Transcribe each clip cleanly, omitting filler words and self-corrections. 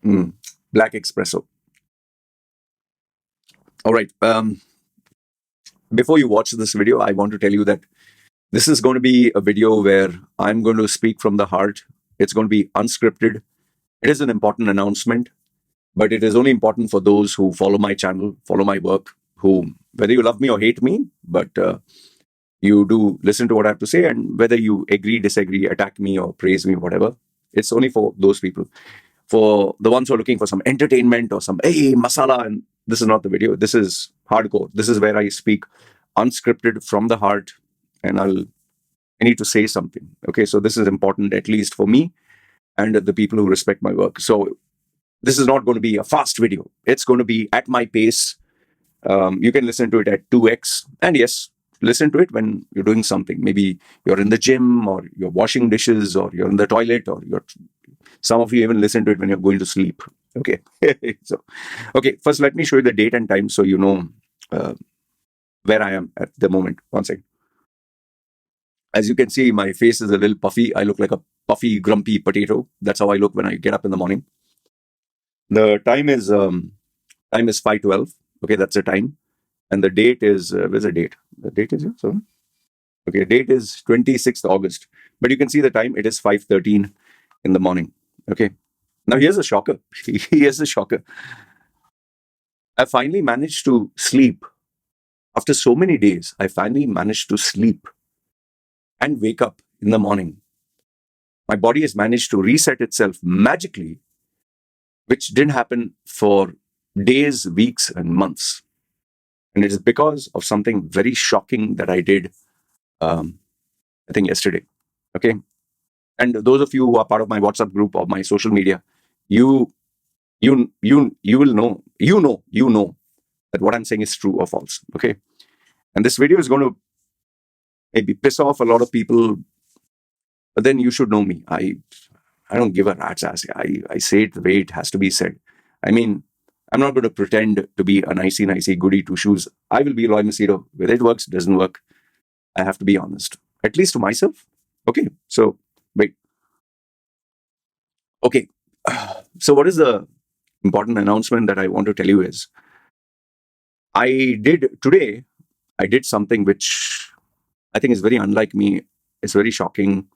Black espresso. All right. Before you watch this video, I want to tell you that this is going to be a video where I'm going to speak from the heart. It's going to be unscripted. It is an important announcement, but it is only important for those who follow my channel, follow my work, who, whether you love me or hate me, but you do listen to what I have to say, and whether you agree, disagree, attack me, or praise me, whatever, it's only for those people. For the ones who are looking for some entertainment or some, hey, masala, and this is not the video. This is hardcore. This is where I speak unscripted from the heart, and I need to say something. Okay, so this is important, at least for me and the people who respect my work. So this is not going to be a fast video. It's going to be at my pace. You can listen to it at 2x. And yes, listen to it when you're doing something. Maybe you're in the gym, or you're washing dishes, or you're in the toilet, or some of you even listen to it when you're going to sleep. Okay. Okay, first let me show you the date and time so you know where I am at the moment. One second. As you can see, my face is a little puffy. I look like a puffy, grumpy potato. That's how I look when I get up in the morning. The time is 5:12. Okay, that's the time. And the date is, where's the date? The date is here, so. Okay, date is 26th August. But you can see the time, it is 5:13 in the morning. Okay. Now here's a shocker. Here's the shocker. I finally managed to sleep. After so many days, I finally managed to sleep and wake up in the morning. My body has managed to reset itself magically, which didn't happen for days, weeks, and months. And it is because of something very shocking that I did, I think yesterday. Okay. And those of you who are part of my WhatsApp group or my social media, you will know, that what I'm saying is true or false. Okay. And this video is going to maybe piss off a lot of people, but then you should know me. I don't give a rat's ass. I say it the way it has to be said. I mean, I'm not going to pretend to be a nicey goody two shoes. I will be Loy Machedo. Whether it works, doesn't work, I have to be honest, at least to myself. Okay, so wait. Okay, so what is the important announcement that I want to tell you is, I did something which I think is very unlike me. It's very shocking.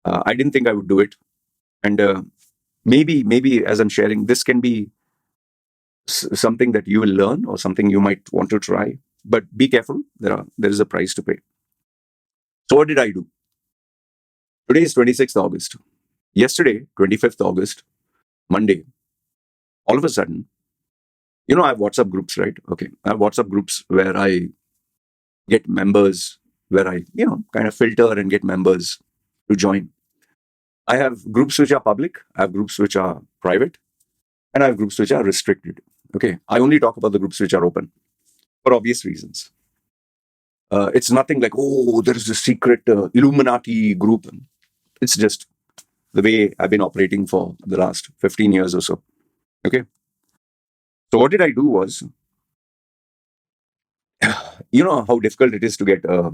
I didn't think I would do it. And maybe as I'm sharing, this can be something that you will learn or something you might want to try. But be careful. There is a price to pay. So what did I do? Today is 26th August. Yesterday, 25th August, Monday, all of a sudden, I have WhatsApp groups, right? Okay. I have WhatsApp groups where I get members, where I, kind of filter and get members to join. I have groups which are public, I have groups which are private, and I have groups which are restricted. Okay. I only talk about the groups which are open for obvious reasons. It's nothing like, oh, there is a secret Illuminati group. It's just the way I've been operating for the last 15 years or so. Okay. So what did I do was, you know how difficult it is to get a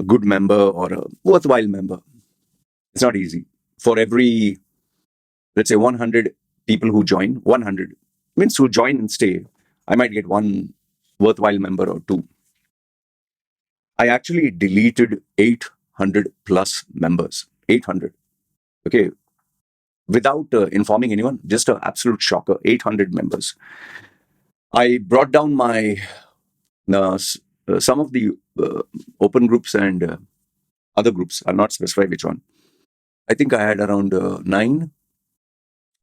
good member or a worthwhile member. It's not easy. For every, let's say, 100 people who join, 100 means who join and stay, I might get one worthwhile member or two. I actually deleted 800 plus members. 800. Okay. Without informing anyone, just an absolute shocker. 800 members. I brought down my some of the open groups and other groups. I'll not specify which one. I think I had around 9.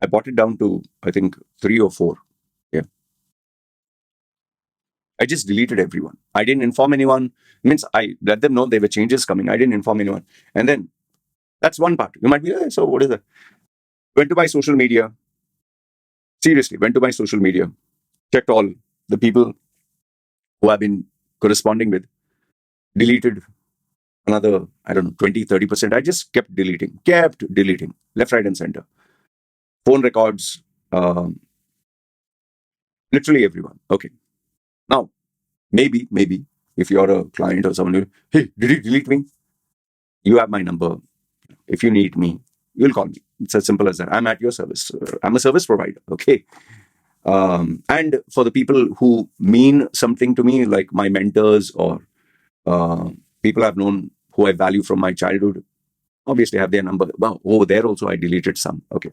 I brought it down to, I think, 3 or 4. Yeah. I just deleted everyone. I didn't inform anyone. Means I let them know there were changes coming. I didn't inform anyone. And then that's one part. You might be, so what is that? Went to my social media. Seriously, went to my social media. Checked all the people who I've been corresponding with. Deleted another, I don't know, 20, 30%. I just kept deleting. Left, right, and center. Phone records. Literally everyone. Okay. Now, maybe, if you're a client or someone, hey, did you delete me? You have my number. if you need me, you'll call me. It's as simple as that. I'm at your service. I'm a service provider. Okay. And for the people who mean something to me, like my mentors or people I've known who I value from my childhood, obviously have their number. Well, over there also I deleted some. Okay.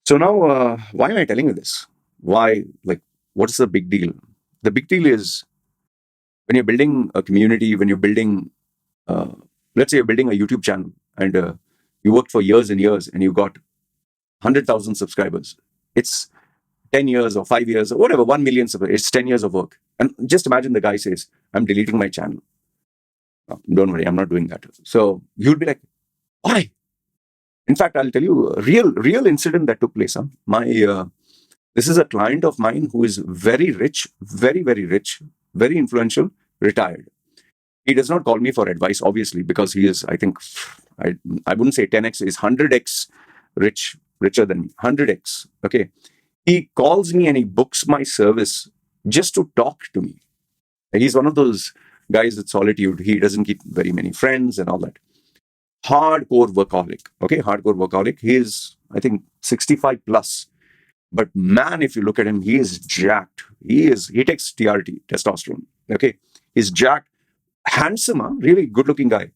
So now, why am I telling you this? Why, like, what's the big deal? The big deal is when you're building a community, when you're building, let's say you're building a YouTube channel and you worked for years and years and you got 100,000 subscribers. It's 10 years or 5 years or whatever, 1 million subscribers. It's 10 years of work. And just imagine the guy says, I'm deleting my channel. No, don't worry, I'm not doing that. So you'd be like, why? In fact, I'll tell you a real incident that took place. This is a client of mine who is very rich, very, very rich, very influential, retired. He does not call me for advice, obviously, because he is, I think, I wouldn't say 10x, he's 100x richer than me, 100x. Okay. He calls me and he books my service just to talk to me. He's one of those guys with solitude. He doesn't keep very many friends and all that. Hardcore workaholic. Okay, hardcore workaholic. He is, I think, 65 plus. But man, if you look at him, he is jacked. He takes TRT, testosterone. Okay, he's jacked, handsome, really good-looking guy.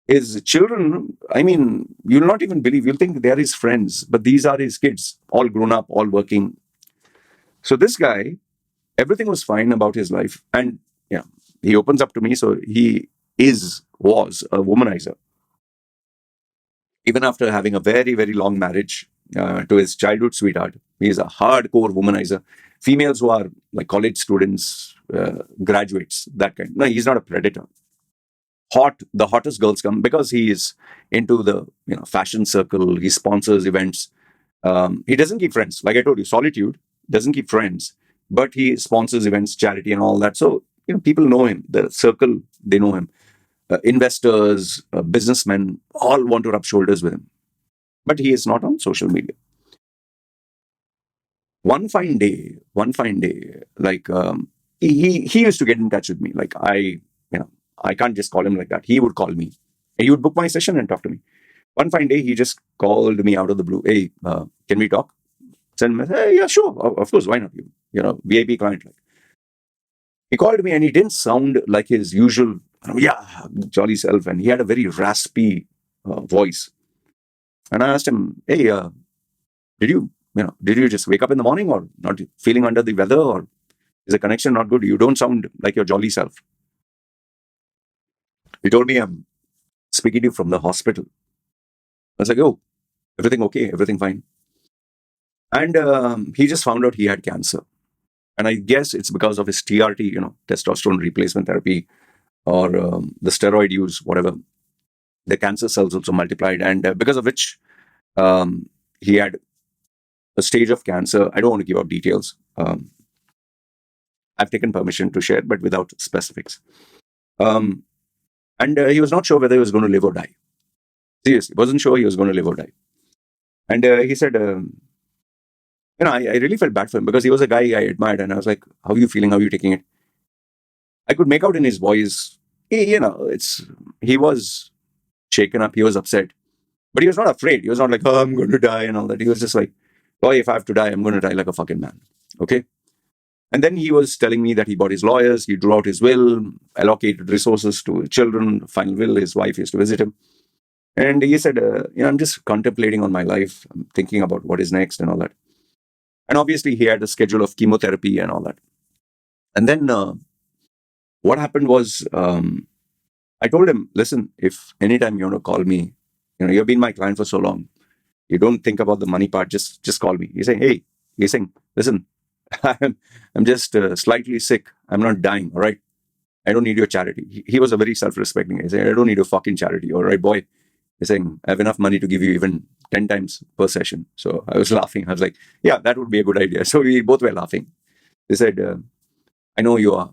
His children, I mean, you'll not even believe. You'll think they're his friends, but these are his kids, all grown up, all working. So this guy, everything was fine about his life, and yeah, he opens up to me. So he was a womanizer. Even after having a very, very long marriage to his childhood sweetheart, he is a hardcore womanizer. Females who are like college students, graduates, that kind. No, he's not a predator. The hottest girls come because he is into the fashion circle. He sponsors events. He doesn't keep friends. Like I told you, solitude, doesn't keep friends, but he sponsors events, charity, and all that. So people know him. The circle, they know him. Investors, businessmen, all want to rub shoulders with him. But he is not on social media. One fine day, like he used to get in touch with me. Like I can't just call him like that. He would call me. He would book my session and talk to me. One fine day, he just called me out of the blue. Hey, can we talk? And hey, yeah, sure, of course, why not? VIP client. Like he called me and he didn't sound like his usual jolly self, and he had a very raspy voice. And I asked him, hey, did you just wake up in the morning or not feeling under the weather, or is the connection not good? You don't sound like your jolly self. He told me, I'm speaking to you from the hospital. I was like, oh, everything okay? Everything fine? And he just found out he had cancer. And I guess it's because of his TRT, testosterone replacement therapy, or the steroid use, whatever. The cancer cells also multiplied, and because of which he had a stage of cancer. I don't want to give out details. I've taken permission to share, but without specifics. And he was not sure whether he was going to live or die. Seriously, wasn't sure he was going to live or die. And he said, I really felt bad for him because he was a guy I admired, and I was like, how are you feeling? How are you taking it? I could make out in his voice, he was shaken up, he was upset, but he was not afraid. He was not like, oh, I'm going to die and all that. He was just like, boy, if I have to die, I'm going to die like a fucking man. Okay. And then he was telling me that he bought his lawyers, he drew out his will, allocated resources to his children, final will, his wife used to visit him. And he said, I'm just contemplating on my life. I'm thinking about what is next and all that. And obviously he had a schedule of chemotherapy and all that. And then what happened was, I told him, listen, if anytime you want to call me, you've been my client for so long, you don't think about the money part, just call me. He's saying, listen, I'm just slightly sick. I'm not dying, all right? I don't need your charity. He was a very self-respecting guy. He said, I don't need your fucking charity, all right, boy? He's saying, I have enough money to give you even 10 times per session. So I was laughing. I was like, yeah, that would be a good idea. So we both were laughing. They said, I know you're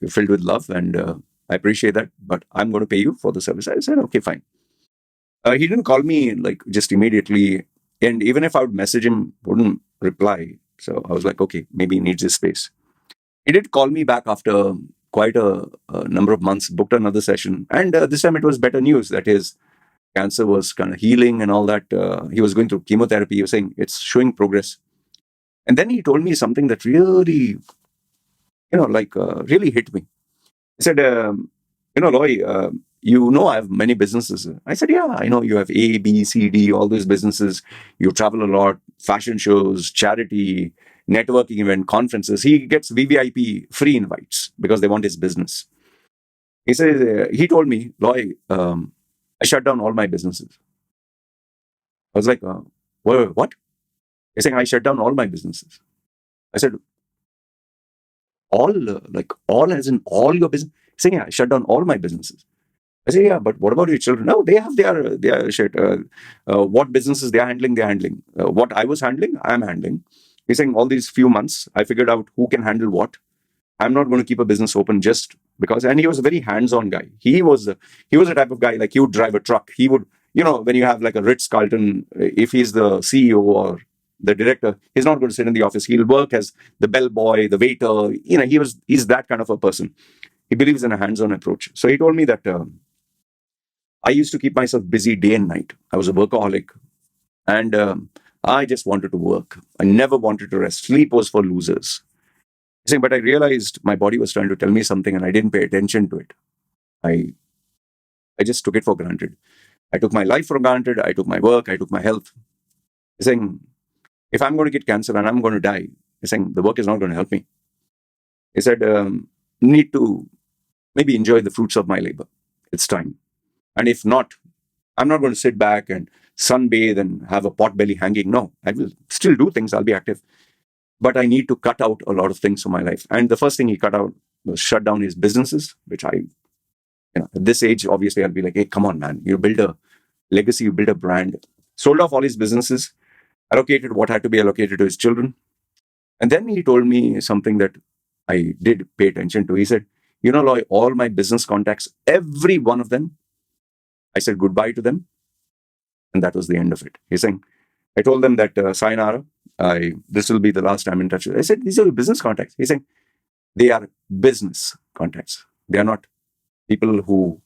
filled with love, and I appreciate that, but I'm going to pay you for the service. I said, okay, fine. He didn't call me like just immediately. And even if I would message him, wouldn't reply. So I was like, okay, maybe he needs his space. He did call me back after quite a number of months, booked another session. And this time it was better news. That is, cancer was kind of healing and all that. He was going through chemotherapy. He was saying it's showing progress. And then he told me something that really, really hit me. He said, Loy, I have many businesses. I said, yeah, I know you have A, B, C, D, all these businesses. You travel a lot, fashion shows, charity, networking event, conferences. He gets VVIP free invites because they want his business. He says, he told me, Loy, I shut down all my businesses. I was like, what? He's saying, I shut down all my businesses. I said, all as in all your business? He's saying, yeah, I shut down all my businesses. I say, yeah, but what about your children? No, they have their shit. What businesses they're handling. What I was handling, I'm handling. He's saying all these few months, I figured out who can handle what. I'm not going to keep a business open just because. And he was a very hands-on guy. He was a type of guy, like he would drive a truck. He would, when you have like a Ritz Carlton, if he's the CEO or the director, he's not going to sit in the office. He'll work as the bellboy, the waiter. He's that kind of a person. He believes in a hands-on approach. So he told me that I used to keep myself busy day and night. I was a workaholic, and I just wanted to work. I never wanted to rest. Sleep was for losers. Saying, but I realized my body was trying to tell me something, and I didn't pay attention to it. I just took it for granted. I took my life for granted. I took my work. I took my health. Saying, if I'm going to get cancer and I'm going to die, he's saying the work is not going to help me. He said, need to maybe enjoy the fruits of my labor. It's time. And if not, I'm not going to sit back and sunbathe and have a pot belly hanging. No, I will still do things. I'll be active. But I need to cut out a lot of things from my life. And the first thing he cut out was shut down his businesses, which at this age, obviously, I'll be like, hey, come on, man. You build a legacy, you build a brand. Sold off all his businesses, allocated what had to be allocated to his children. And then he told me something that I did pay attention to. He said, Loy, all my business contacts, every one of them, I said goodbye to them. And that was the end of it. He's saying, I told them that, sayonara, this will be the last time in touch. I said, these are business contacts. He's saying, they are business contacts. They are not people who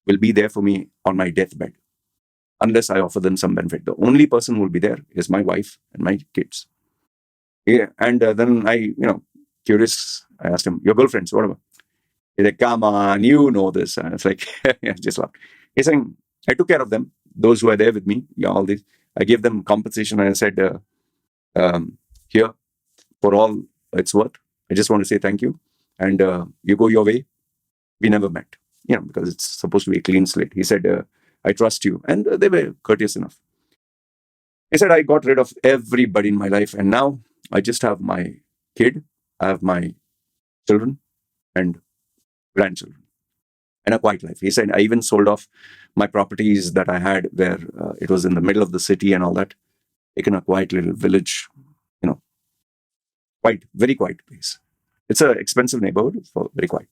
will be there for me on my deathbed unless I offer them some benefit. The only person who will be there is my wife and my kids. Yeah. And then I, curious, I asked him, your girlfriends, what about? He's like, come on, you know this. And it's like, yeah, just laugh. He's saying, I took care of them, those who are there with me, all these. I gave them compensation and I said, here, for all it's worth, I just want to say thank you. And you go your way. We never met, because it's supposed to be a clean slate. He said, I trust you. And they were courteous enough. He said, I got rid of everybody in my life. And now I just have my kid, I have my children and grandchildren and a quiet life. He said, I even sold off my properties that I had where it was in the middle of the city and all that, taken a quiet little village, very quiet place. It's an expensive neighborhood, for very quiet.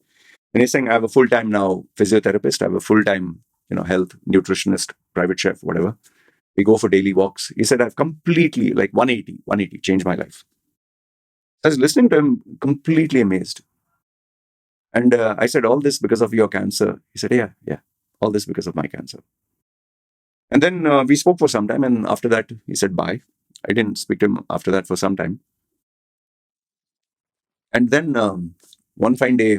And he's saying, I have a full-time now physiotherapist, I have a full-time, health nutritionist, private chef, whatever. We go for daily walks. He said, I've completely, like 180, changed my life. I was listening to him, completely amazed. And I said, all this because of your cancer. He said, yeah, all this because of my cancer. And then we spoke for some time. And after that, he said, bye. I didn't speak to him after that for some time. And then one fine day,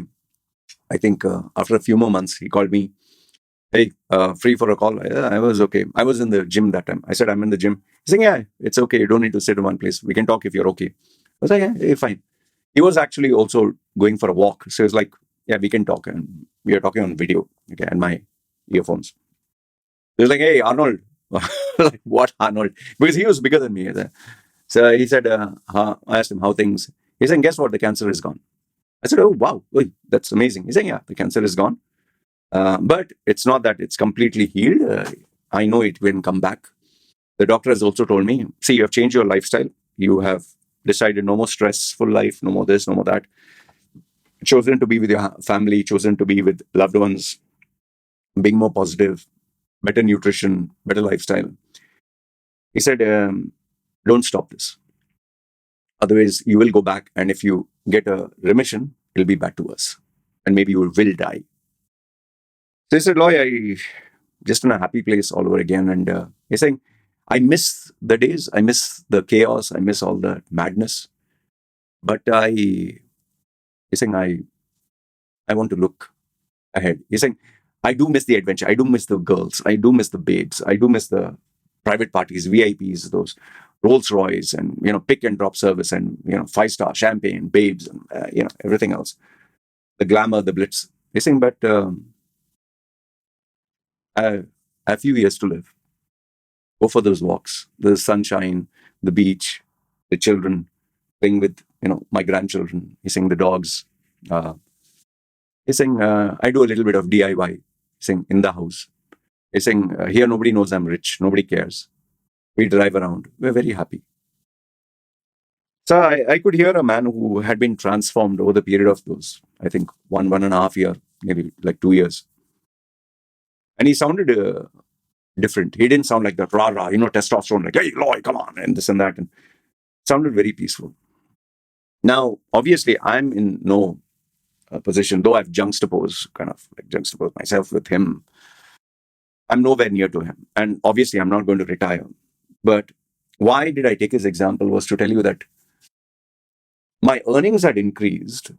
I think after a few more months, he called me, hey, free for a call? I was okay. I was in the gym that time. I said, I'm in the gym. He's saying, yeah, it's okay. You don't need to sit in one place. We can talk if you're okay. I was like, yeah, fine. He was actually also going for a walk. So he was like, yeah, we can talk. And we are talking on video, okay, and my earphones. He was like, hey, Arnold. Like, what Arnold? Because he was bigger than me. So he said, I asked him how things. He said, guess what? The cancer is gone. I said, oh, wow, that's amazing. He's saying, yeah, the cancer is gone. But it's not that it's completely healed. I know it will come back. The doctor has also told me, see, you have changed your lifestyle. You have decided no more stressful life, no more this, no more that. Chosen to be with your family, chosen to be with loved ones, being more positive, better nutrition, better lifestyle. He said, don't stop this. Otherwise, you will go back. And if you get a remission, it'll be back to us. And maybe you will die. So he said, Loy, just in a happy place all over again. And he's saying, I miss the days, I miss the chaos, I miss all the madness. But he's saying, I want to look ahead. He's saying, I do miss the adventure. I do miss the girls. I do miss the babes. I do miss the private parties, VIPs, those Rolls Royce and, pick and drop service and, 5-star champagne, babes and, everything else. The glamour, the blitz. He's saying, but I have a few years to live. Go for those walks, the sunshine, the beach, the children, playing with, my grandchildren. He's saying the dogs. He's saying, I do a little bit of DIY. He's saying, in the house. He's saying, here nobody knows I'm rich. Nobody cares. We drive around. We're very happy. So I could hear a man who had been transformed over the period of those, I think, 1.5 year, maybe like 2 years. And he sounded different. He didn't sound like that rah-rah, testosterone, like, hey, Loy, come on, and this and that. And sounded very peaceful. Now, obviously, I'm in no position, though I've juxtaposed myself with him. I'm nowhere near to him. And obviously, I'm not going to retire. But why did I take his example was to tell you that my earnings had increased.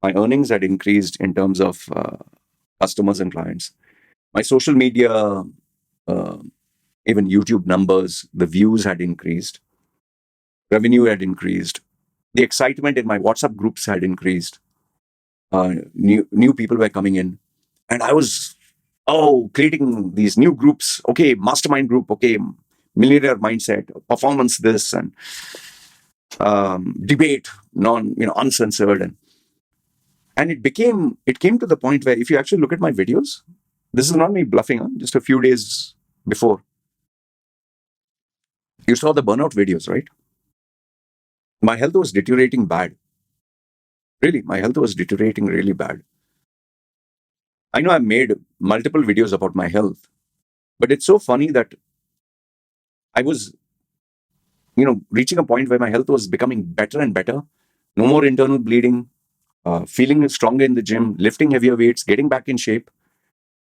My earnings had increased in terms of customers and clients. My social media, even YouTube numbers, the views had increased. Revenue had increased. The excitement in my WhatsApp groups had increased. New people were coming in. And I was, creating these new groups. Okay, mastermind group. Okay, millionaire mindset, performance this, and debate, uncensored. And it came to the point where if you actually look at my videos, this is not me bluffing, just a few days before. You saw the burnout videos, right? My health was deteriorating bad. Really, my health was deteriorating really bad. I know I've made multiple videos about my health, but it's so funny that I was, reaching a point where my health was becoming better and better. No more internal bleeding, feeling stronger in the gym, lifting heavier weights, getting back in shape.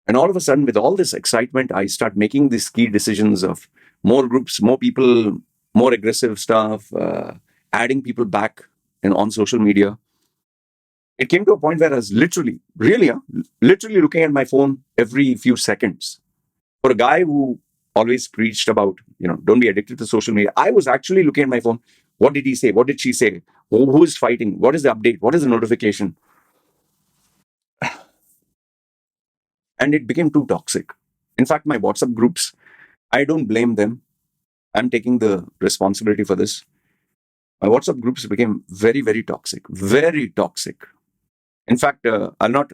And all of a sudden, with all this excitement, I start making these key decisions of more groups, more people, more aggressive stuff, adding people back on social media. It came to a point where I was literally looking at my phone every few seconds. For a guy who always preached about, don't be addicted to social media, I was actually looking at my phone. What did he say? What did she say? Who is fighting? What is the update? What is the notification? And it became too toxic. In fact, my WhatsApp groups, I don't blame them. I'm taking the responsibility for this. My WhatsApp groups became very, very toxic. Very toxic. In fact, I'll not,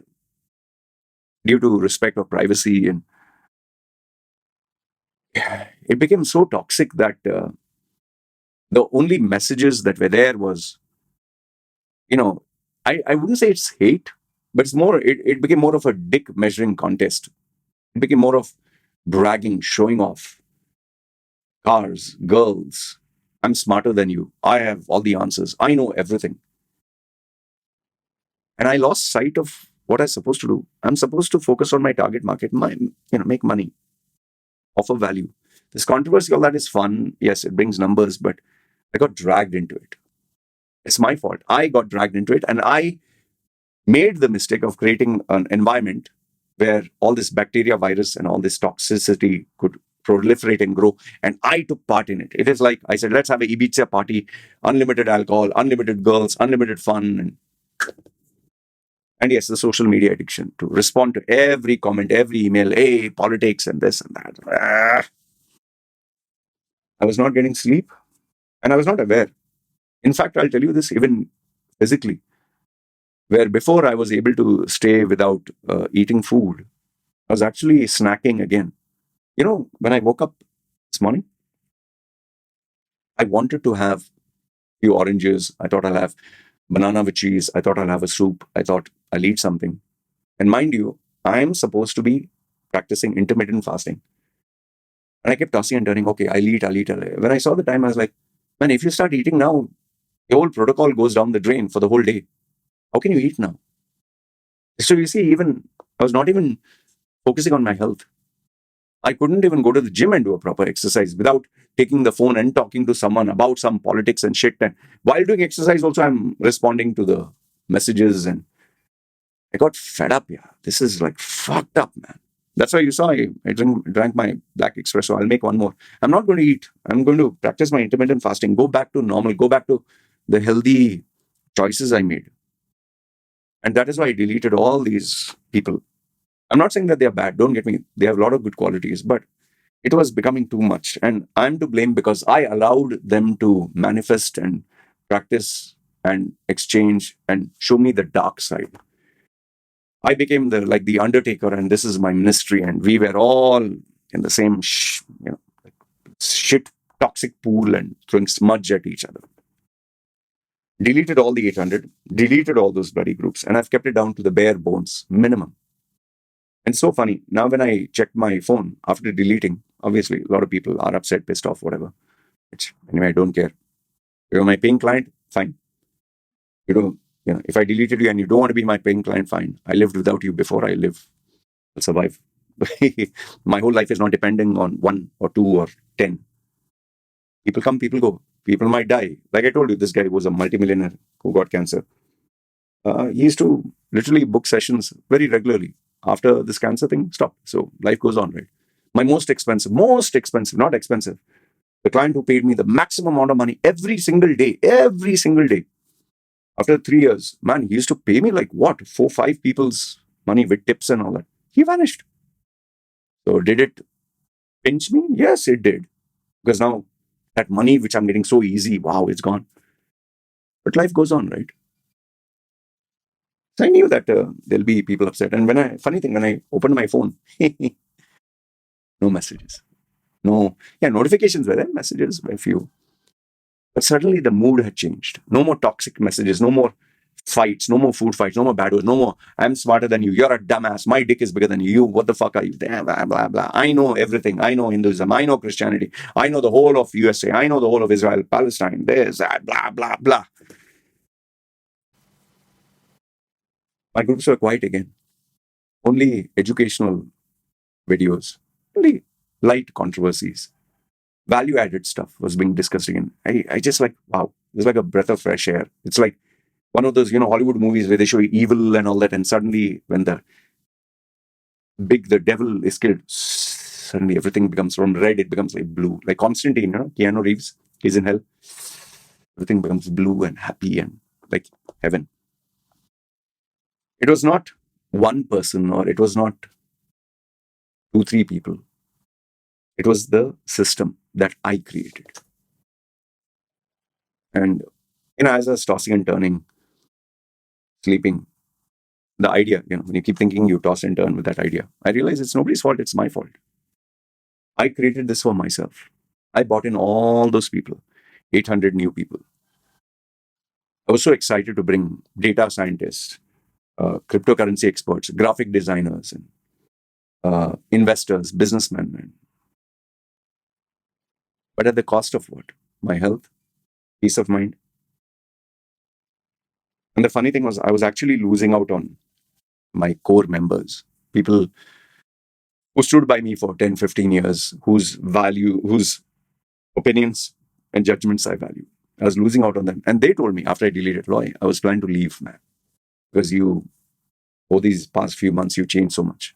due to respect of privacy, and it became so toxic that the only messages that were there was, I wouldn't say it's hate, but it's more, it became more of a dick measuring contest. It became more of bragging, showing off. Cars, girls, I'm smarter than you. I have all the answers. I know everything. And I lost sight of what I'm supposed to do. I'm supposed to focus on my target market, make money, offer value. This controversy, all that is fun. Yes, it brings numbers, but I got dragged into it. It's my fault. I got dragged into it, and I made the mistake of creating an environment where all this bacteria, virus, and all this toxicity could proliferate and grow. And I took part in it. It is like I said, let's have a Ibiza party, unlimited alcohol, unlimited girls, unlimited fun. And yes, the social media addiction to respond to every comment, every email, hey, politics and this and that. I was not getting sleep and I was not aware. In fact, I'll tell you this even physically, where before I was able to stay without eating food, I was actually snacking again. When I woke up this morning, I wanted to have a few oranges. I thought I'll have banana with cheese. I thought I'll have a soup. I thought I'll eat something. And mind you, I'm supposed to be practicing intermittent fasting. And I kept tossing and turning, okay, I'll eat. When I saw the time, I was like, man, if you start eating now, your whole protocol goes down the drain for the whole day. How can you eat now? So you see, I was not even focusing on my health. I couldn't even go to the gym and do a proper exercise without taking the phone and talking to someone about some politics and shit. And while doing exercise, also, I'm responding to the messages, and I got fed up. Yeah, this is like fucked up, man. That's why you saw I drank my black espresso. I'll make one more. I'm not going to eat. I'm going to practice my intermittent fasting, go back to normal, go back to the healthy choices I made. And that is why I deleted all these people. I'm not saying that they're bad. Don't get me. They have a lot of good qualities, but it was becoming too much. And I'm to blame because I allowed them to manifest and practice and exchange and show me the dark side. I became the undertaker, and this is my ministry, and we were all in the same shit toxic pool and throwing smudge at each other. Deleted all the 800, deleted all those bloody groups, and I've kept it down to the bare bones minimum. And so funny, now when I check my phone after deleting, obviously a lot of people are upset, pissed off, whatever. Which anyway, I don't care. You're my paying client, fine. You don't, if I deleted you and you don't want to be my paying client, fine. I lived without you before I live. I'll survive. My whole life is not depending on 1 or 2 or 10. People come, people go. People might die. Like I told you, this guy was a multimillionaire who got cancer. He used to literally book sessions very regularly. After this cancer thing stopped. So life goes on, right? My most expensive, not expensive, the client who paid me the maximum amount of money every single day, after 3 years, man, he used to pay me like what, 4, 5 people's money with tips and all that. He vanished. So did it pinch me? Yes, it did. Because now that money which I'm getting so easy, wow, it's gone. But life goes on, right? So I knew that there'll be people upset. And when I opened my phone, no messages. No, notifications were there, messages were few. But suddenly the mood had changed. No more toxic messages, no more fights, no more food fights, no more bad words, no more, I'm smarter than you, you're a dumbass, my dick is bigger than you, what the fuck are you? Blah, blah, blah, blah. I know everything. I know Hinduism, I know Christianity, I know the whole of USA, I know the whole of Israel, Palestine, there's that, blah, blah, blah. My groups were quiet again. Only educational videos, only light controversies. Value-added stuff was being discussed again. I just like, wow, it's like a breath of fresh air. It's like one of those, Hollywood movies where they show you evil and all that, and suddenly when the devil is killed, suddenly everything becomes from red, it becomes like blue. Like Constantine, Keanu Reeves, he's in hell. Everything becomes blue and happy and like heaven. It was not one person, or it was not 2, 3 people. It was the system that I created. And, as I was tossing and turning, sleeping, the idea, when you keep thinking, you toss and turn with that idea. I realize it's nobody's fault, it's my fault. I created this for myself. I bought in all those people, 800 new people. I was so excited to bring data scientists, cryptocurrency experts, graphic designers, and investors, businessmen. But at the cost of what? My health, peace of mind. And the funny thing was, I was actually losing out on my core members, people who stood by me for 10, 15 years, whose opinions and judgments I value. I was losing out on them. And they told me after I deleted Loy, I was planning to leave, man. Because over these past few months, you changed so much.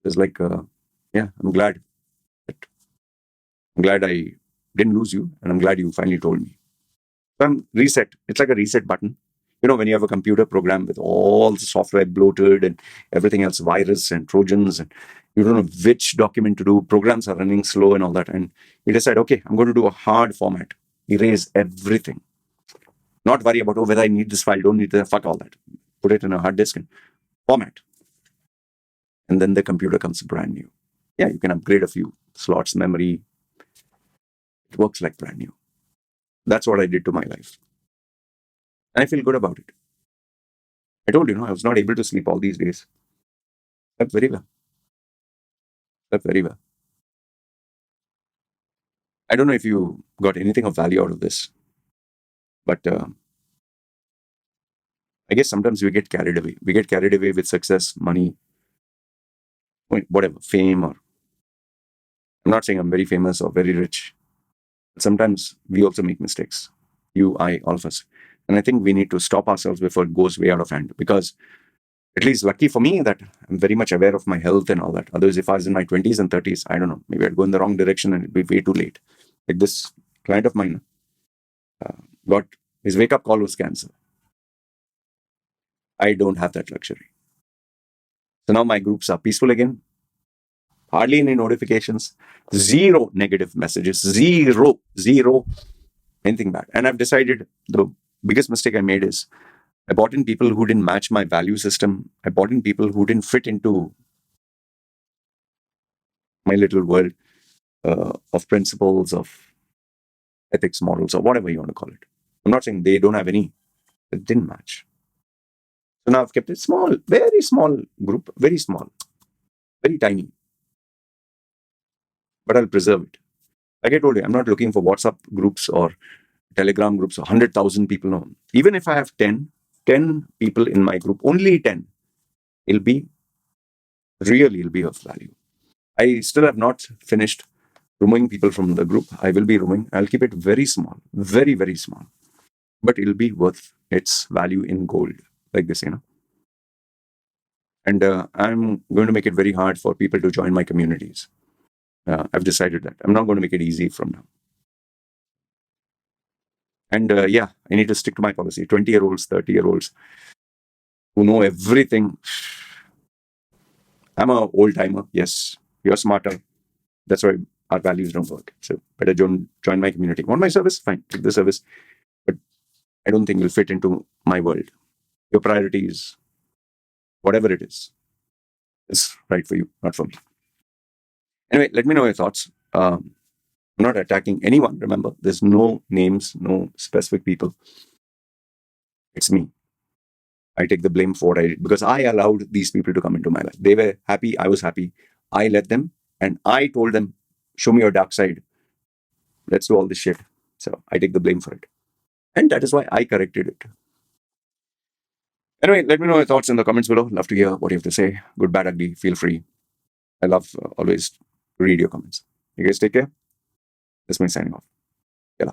It's like, I'm glad. I'm glad I didn't lose you. And I'm glad you finally told me. So I'm reset. It's like a reset button. When you have a computer program with all the software bloated and everything else, virus and Trojans, and you don't know which document to do, programs are running slow and all that. And you decide, okay, I'm going to do a hard format, erase everything. Not worry about, whether I need this file, don't need the fuck all that. Put it in a hard disk and format. And then the computer comes brand new. Yeah, you can upgrade a few slots, memory. It works like brand new. That's what I did to my life. And I feel good about it. I told you, I was not able to sleep all these days. Slept very well. I don't know if you got anything of value out of this, but I guess sometimes we get carried away. We get carried away with success, money, whatever, fame, or I'm not saying I'm very famous or very rich. Sometimes we also make mistakes. You, I, all of us. And I think we need to stop ourselves before it goes way out of hand. Because at least lucky for me that I'm very much aware of my health and all that. Otherwise, if I was in my 20s and 30s, I don't know, maybe I'd go in the wrong direction and it'd be way too late. Like this client of mine got his wake up call was cancer. I don't have that luxury. So now my groups are peaceful again. Hardly any notifications, zero negative messages, zero anything bad. And I've decided the biggest mistake I made is I bought in people who didn't match my value system. I bought in people who didn't fit into my little world of principles, of ethics, morals, or whatever you want to call it. I'm not saying they don't have any, it didn't match. So now I've kept it small, very small group, very small, very tiny. But I'll preserve it. Like I told you, I'm not looking for WhatsApp groups or Telegram groups, 100,000 people. No. Even if I have 10 people in my group, only 10, it'll be of value. I still have not finished removing people from the group. I will be removing. I'll keep it very small, very, very small. But it'll be worth its value in gold, like this, And I'm going to make it very hard for people to join my communities. I've decided that. I'm not going to make it easy from now. And I need to stick to my policy. 20-year-olds, 30-year-olds who know everything. I'm an old timer. Yes, you're smarter. That's why our values don't work. So better join my community. Want my service? Fine, take the service. But I don't think you'll fit into my world. Your priorities, whatever it is right for you, not for me. Anyway, let me know your thoughts. I'm not attacking anyone. Remember, there's no names, no specific people. It's me. I take the blame for what I did because I allowed these people to come into my life. They were happy. I was happy. I let them and I told them, show me your dark side. Let's do all this shit. So I take the blame for it. And that is why I corrected it. Anyway, let me know your thoughts in the comments below. Love to hear what you have to say. Good, bad, ugly. Feel free. I love always read your comments. You guys take care. This is me signing off. Yeah.